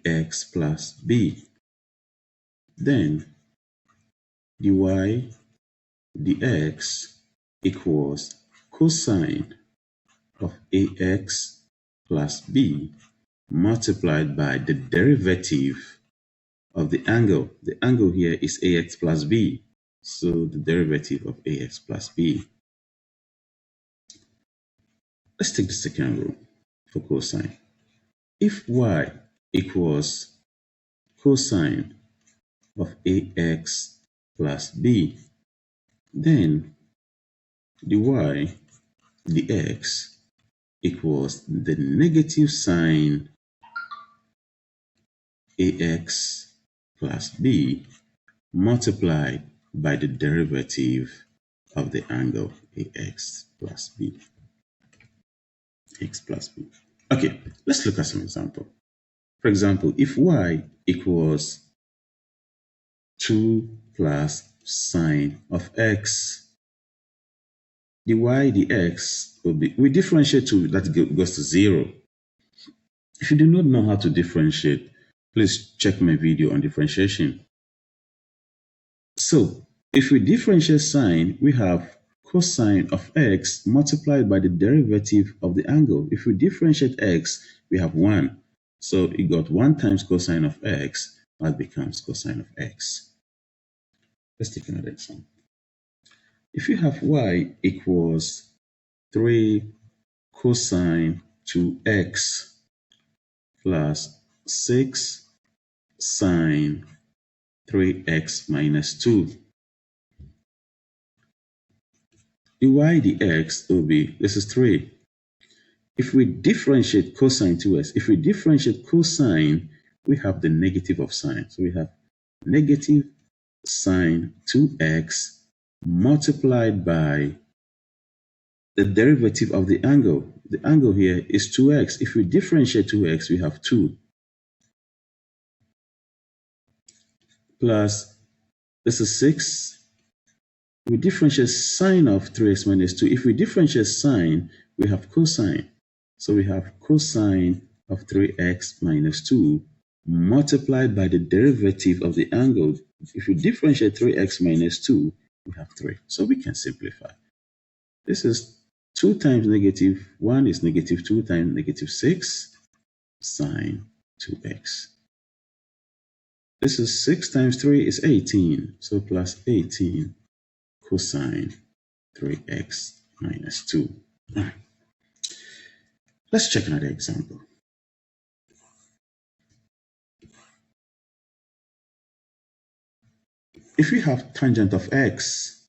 ax plus b. Then dy dx equals cosine of ax plus b multiplied by the derivative of the angle. The angle here is ax plus b, so the derivative of ax plus b. Let's take the second rule for cosine. If y equals cosine of ax plus b, then dy dx equals the negative sine ax plus b multiplied by the derivative of the angle ax plus b. X plus b. Okay, let's look at some example. For example, if y equals 2 plus sine of x, dy dx will be, we differentiate 2, that goes to 0. If you do not know how to differentiate, please check my video on differentiation. So, if we differentiate sine, we have cosine of x multiplied by the derivative of the angle. If we differentiate x, we have 1. So, it got 1 times cosine of x, that becomes cosine of x. Let's take another example. If you have y equals 3 cosine 2x plus 6 sine 3x minus 2, dy dx will be, this is 3. If we differentiate cosine 2x, if we differentiate cosine, we have the negative of sine. So we have negative sine 2x multiplied by the derivative of the angle. The angle here is 2x. If we differentiate 2x, we have 2. Plus, this is 6. We differentiate sine of 3x minus 2. If we differentiate sine, we have cosine. So we have cosine of 3x minus 2 multiplied by the derivative of the angle. If we differentiate 3x minus 2, we have 3. So we can simplify. This is 2 times negative 1 is negative 2 times negative 6 sine 2x. This is 6 times 3 is 18. So plus 18 cosine 3x minus 2. All right. Let's check another example. If we have tangent of x,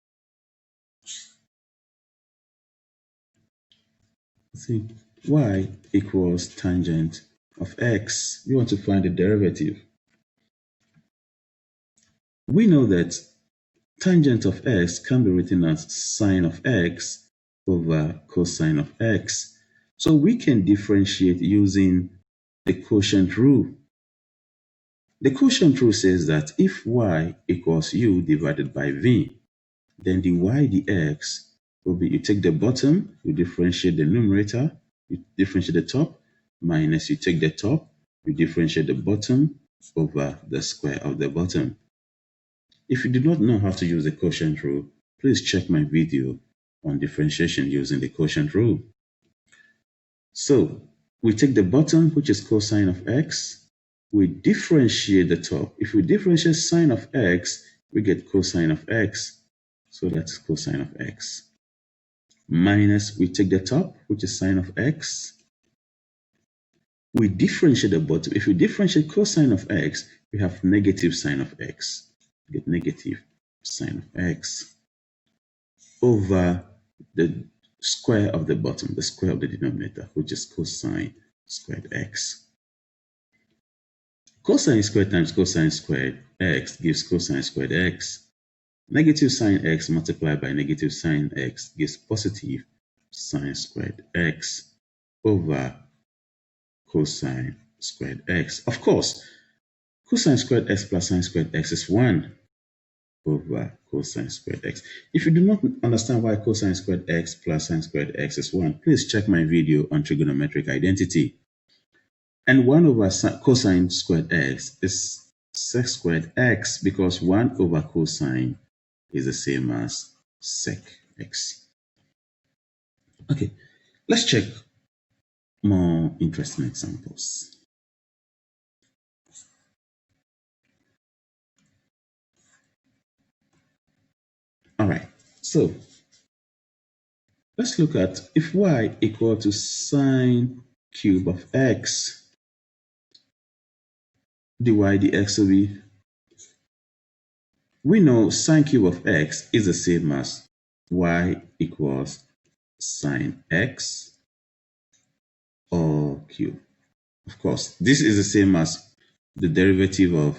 see, y equals tangent of x. We want to find the derivative. We know that tangent of x can be written as sine of x over cosine of x. So we can differentiate using the quotient rule. The quotient rule says that if y equals u divided by v, then dy dx will be, you take the bottom, you differentiate the numerator, you differentiate the top, minus you take the top, you differentiate the bottom over the square of the bottom. If you do not know how to use the quotient rule, please check my video on differentiation using the quotient rule. So we take the bottom, which is cosine of x, we differentiate the top. If we differentiate sine of x, we get cosine of x. So that's cosine of x. Minus, we take the top, which is sine of x. We differentiate the bottom. If we differentiate cosine of x, we have negative sine of x. We get negative sine of x over the square of the bottom, the square of the denominator, which is cosine squared x. Cosine squared times cosine squared x gives cosine squared x. Negative sine x multiplied by negative sine x gives positive sine squared x over cosine squared x. Of course, cosine squared x plus sine squared x is 1 over cosine squared x. If you do not understand why cosine squared x plus sine squared x is 1, please check my video on trigonometric identity. And 1 over cosine squared x is sec squared x, because 1 over cosine is the same as sec x. Okay, let's check more interesting examples. All right, so let's look at if y equal to sine cube of x, dy dx will be, we know sine cube of x is the same as y equals sine x all cube. Of course, this is the same as the derivative of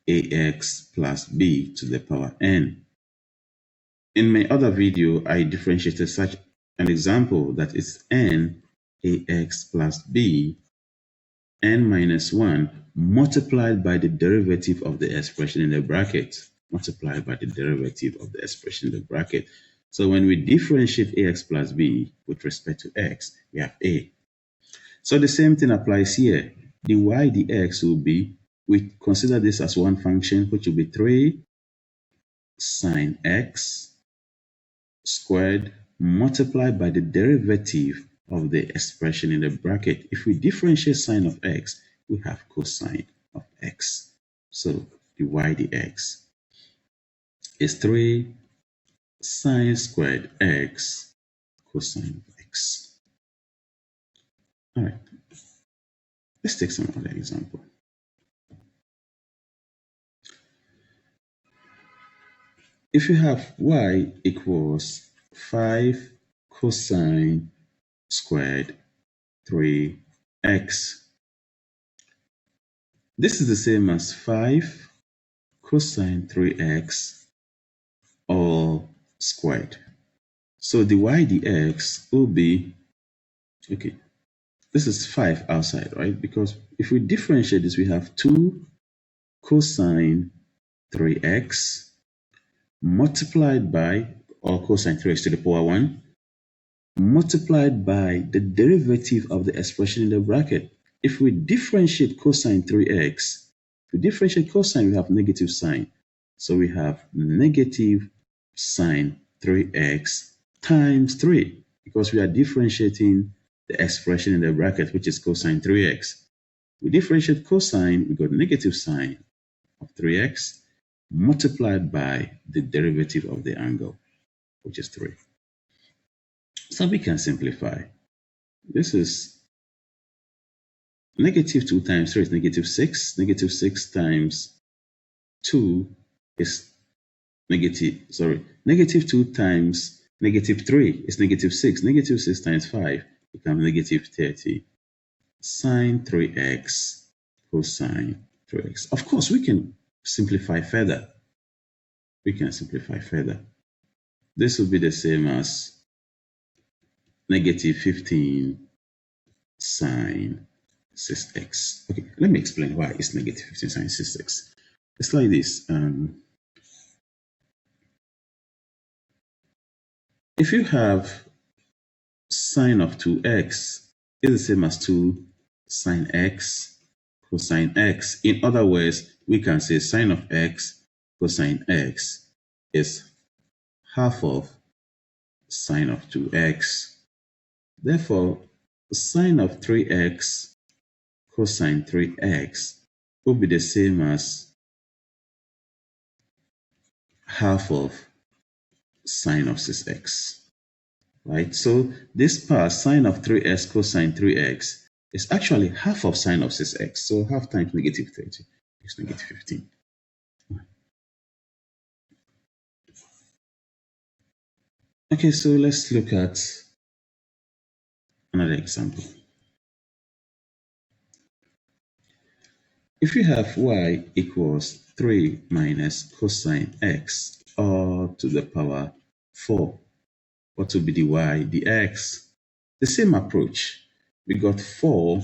ax plus b to the power n. In my other video, I differentiated such an example that is n ax plus b n minus 1 multiplied by the derivative of the expression in the bracket. Multiplied by the derivative of the expression in the bracket. So when we differentiate ax plus b with respect to x, we have a. So the same thing applies here. The y dx will be, we consider this as one function, which will be 3 sine x squared multiplied by the derivative of the expression in the bracket. If we differentiate sine of x, we have cosine of x. So the y dx is 3 sine squared x cosine of x. All right, let's take some other example. If you have y equals 5 cosine squared 3x, this is the same as 5 cosine 3x all squared. So the y dx will be, okay, this is 5 outside, right? Because if we differentiate this, we have 2 cosine 3x multiplied by, or cosine 3x to the power 1, multiplied by the derivative of the expression in the bracket. If we differentiate cosine 3x, if we differentiate cosine, we have negative sign. So we have negative sine 3x times 3, because we are differentiating the expression in the bracket, which is cosine 3x. We differentiate cosine, we got negative sine of 3x multiplied by the derivative of the angle, which is 3. So we can simplify. This is negative 2 times 3 is negative 6. Negative 6 times 2 is negative 2 times negative 3 is negative 6. Negative 6 times 5 becomes negative 30. Sine 3x cosine 3x. Of course, we can simplify further. This will be the same as negative 15 sine 6x. Okay, let me explain why it's negative 15 sine 6x. It's like this. If you have sine of 2x, is the same as 2 sine x cosine x. In other words, we can say sine of x cosine x is half of sine of 2x. Therefore, sine of 3x cosine 3x will be the same as half of sine of 6x. Right? So this part, sine of 3x cosine 3x, is actually half of sine of 6x. So half times negative 30 is negative 15. Okay, so let's look at another example. If you have y equals 3 minus cosine x all to the power 4, what will be the y dx? The same approach. We got 4,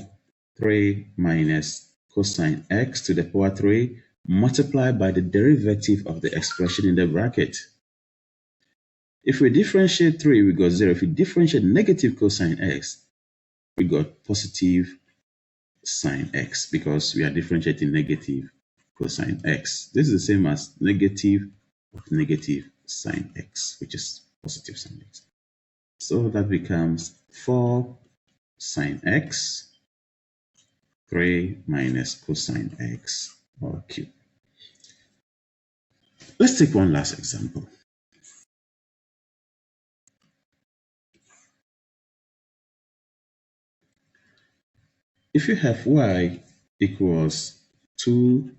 3 minus cosine x to the power 3 multiplied by the derivative of the expression in the bracket. If we differentiate 3, we got 0. If we differentiate negative cosine x, we got positive sine x because we are differentiating negative cosine x. This is the same as negative of negative sine x, which is positive sine x. So that becomes 4 sine x, 3 minus cosine x, all cubed. Let's take one last example. If you have y equals 2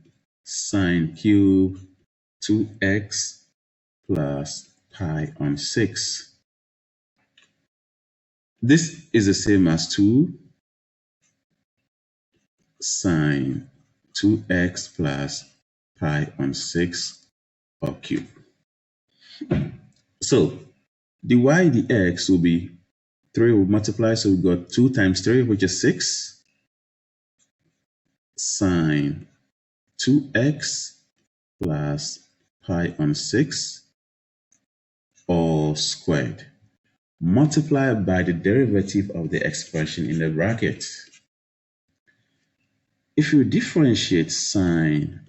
sine cube 2x plus pi on 6, this is the same as 2 sine 2x plus pi on 6 all cubed. So the y, the x will be 3 will multiply, so we got 2 times 3, which is 6 sine 2x plus pi on 6 all squared, multiplied by the derivative of the expression in the bracket. If you differentiate sine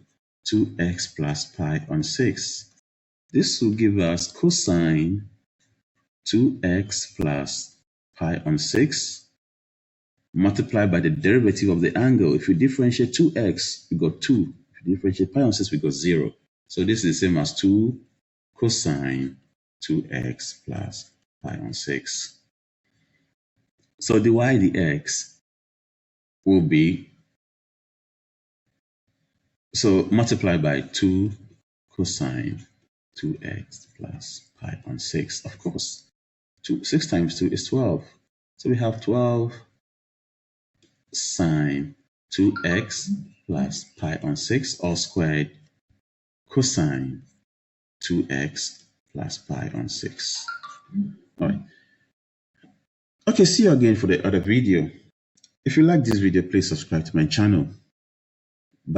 2x plus pi on 6, this will give us cosine 2x plus pi on 6 multiplied by the derivative of the angle. If you differentiate 2x, we got 2. If you differentiate pi on 6, we got 0. So this is the same as 2 cosine 2x plus pi on 6. So the y, the x will be, so multiplied by 2 cosine 2x plus pi on 6. Of course, 6 times 2 is 12. So we have 12 sine 2x plus pi on 6 all squared cosine 2x plus pi on 6. All right. Okay, see you again for the other video. If you like this video, please subscribe to my channel.